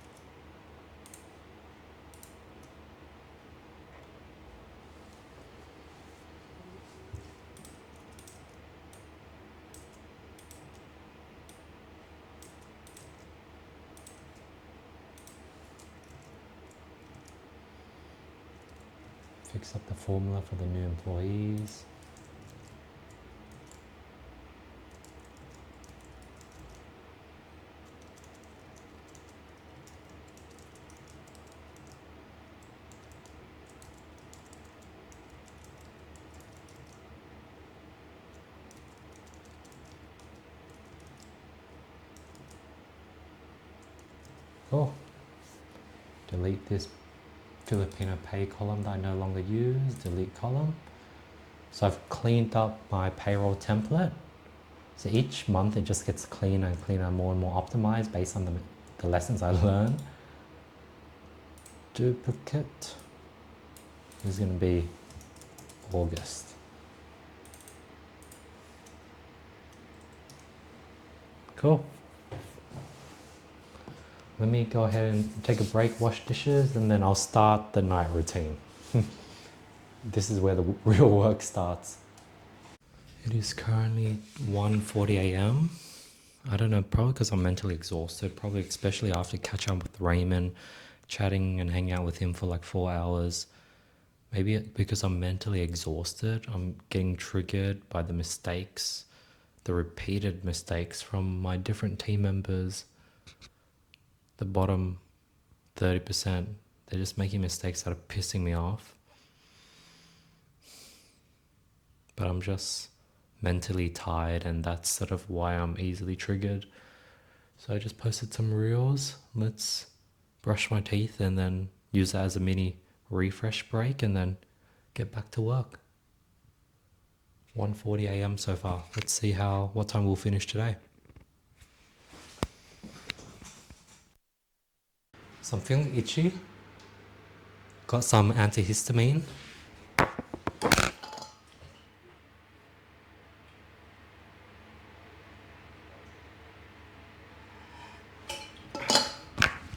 Fix up the formula for the new employees. Cool. Delete this Filipino pay column that I no longer use, delete column. So I've cleaned up my payroll template. So each month it just gets cleaner and cleaner, more and more optimized based on the lessons I learn. Duplicate is going to be August. Cool. Let me go ahead and take a break, wash dishes, and then I'll start the night routine. This is where the real work starts. It is currently 1:40 a.m. I don't know, probably because I'm mentally exhausted, probably especially after catching up with Raymond, chatting and hanging out with him for like 4 hours. Maybe because I'm mentally exhausted, I'm getting triggered by the mistakes, the repeated mistakes from my different team members. The bottom 30%, they're just making mistakes that are pissing me off. But I'm just mentally tired, and that's sort of why I'm easily triggered. So I just posted some reels. Let's brush my teeth and then use that as a mini refresh break and then get back to work. 1:40 a.m. so far. Let's see what time we'll finish today. So I'm feeling itchy. Got some antihistamine.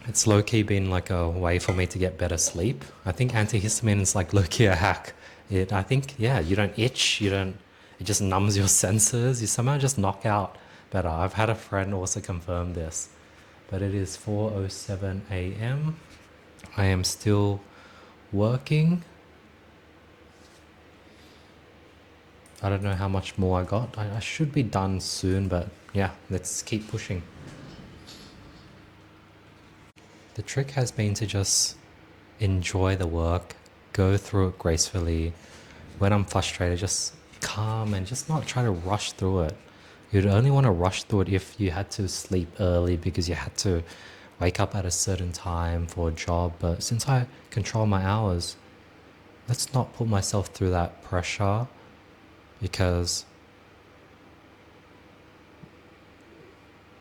It's low-key been like a way for me to get better sleep. I think antihistamine is like low-key a hack. I think, yeah, you don't itch, it just numbs your senses. You somehow just knock out better. I've had a friend also confirm this. But it is 4:07 a.m. I am still working. I don't know how much more I got. I should be done soon, but yeah, let's keep pushing. The trick has been to just enjoy the work, go through it gracefully. When I'm frustrated, just calm and just not try to rush through it. You'd only want to rush through it if you had to sleep early because you had to wake up at a certain time for a job. But since I control my hours, let's not put myself through that pressure, because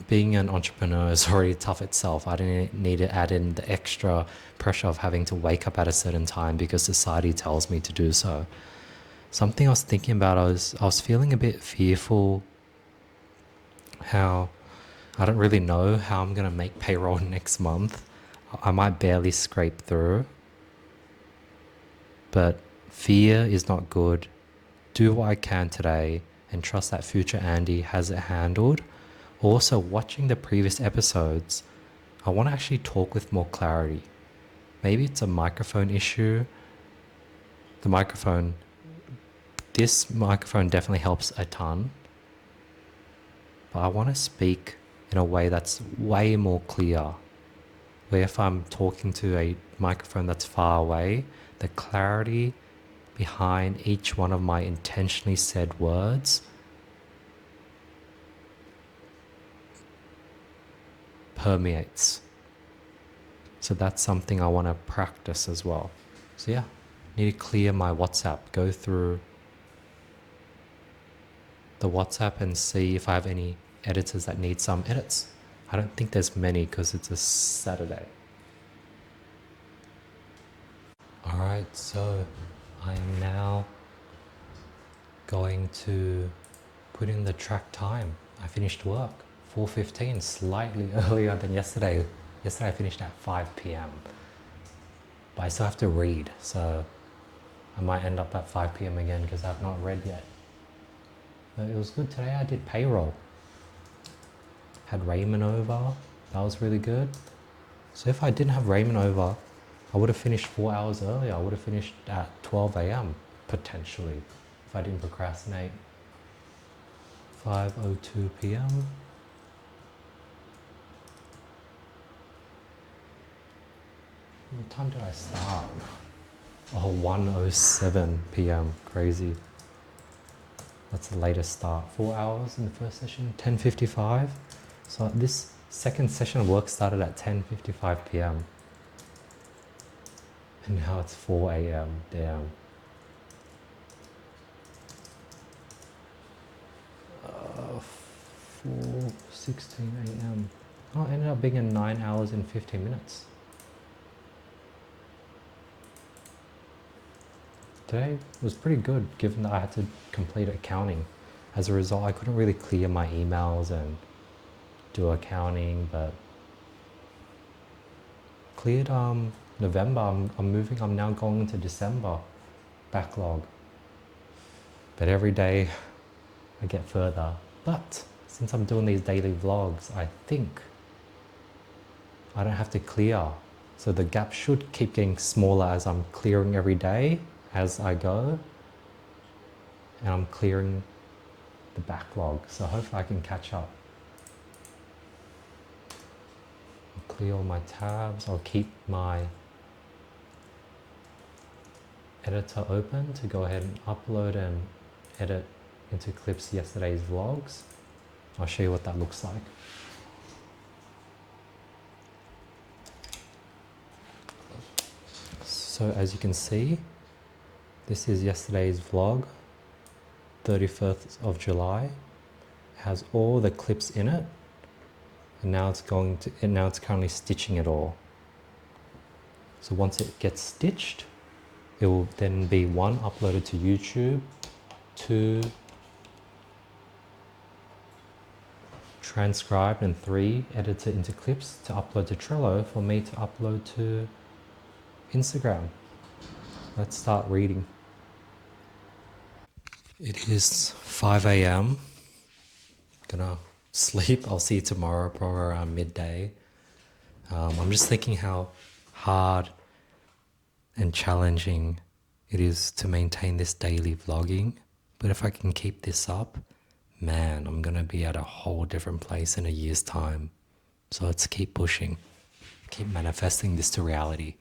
being an entrepreneur is already tough itself. I didn't need to add in the extra pressure of having to wake up at a certain time because society tells me to do so. Something I was thinking about, I was feeling a bit fearful how I don't really know how I'm going to make payroll next month. I might barely scrape through. But fear is not good. Do what I can today and trust that future Andy has it handled. Also, watching the previous episodes, I want to actually talk with more clarity. Maybe it's a microphone issue. This microphone definitely helps a ton. But I want to speak in a way that's way more clear. Where if I'm talking to a microphone that's far away, the clarity behind each one of my intentionally said words permeates. So that's something I want to practice as well. So yeah, need to clear my WhatsApp, go through the WhatsApp and see if I have any editors that need some edits. I don't think there's many because it's a Saturday. Alright, so I am now going to put in the track time. I finished work 4:15, slightly earlier than yesterday. Yesterday I finished at 5 p.m. But I still have to read, so I might end up at 5 p.m. again because I've not read yet. But it was good today. I did payroll. Had Raymond over. That was really good. So if I didn't have Raymond over, I would have finished 4 hours earlier. I would have finished at 12 a.m. potentially if I didn't procrastinate. 5:02 p.m. What time did I start? Oh, 1:07 p.m. Crazy. That's the latest start. 4 hours in the first session, 10:55. So this second session of work started at 10:55 p.m. And now it's 4 a.m. Damn. 4:16 a.m. Oh, it ended up being in 9 hours and 15 minutes. Today was pretty good given that I had to complete accounting. As a result, I couldn't really clear my emails and do accounting, but cleared November. I'm now going into December backlog. But every day I get further. But since I'm doing these daily vlogs, I think I don't have to clear. So the gap should keep getting smaller as I'm clearing every day as I go. And I'm clearing the backlog. So hopefully I can catch up. I'll clear all my tabs. I'll keep my editor open to go ahead and upload and edit into clips yesterday's vlogs. I'll show you what that looks like. So as you can see, this is yesterday's vlog, 31st of July. It has all the clips in it, and now it's currently stitching it all. So once it gets stitched, it will then be 1, uploaded to YouTube, 2, transcribed, and 3, edited into clips to upload to Trello for me to upload to Instagram. Let's start reading. It is 5 a.m. Gonna sleep. I'll see you tomorrow, probably around midday. I'm just thinking how hard and challenging it is to maintain this daily vlogging. But if I can keep this up, man, I'm gonna be at a whole different place in a year's time. So let's keep pushing, keep manifesting this to reality.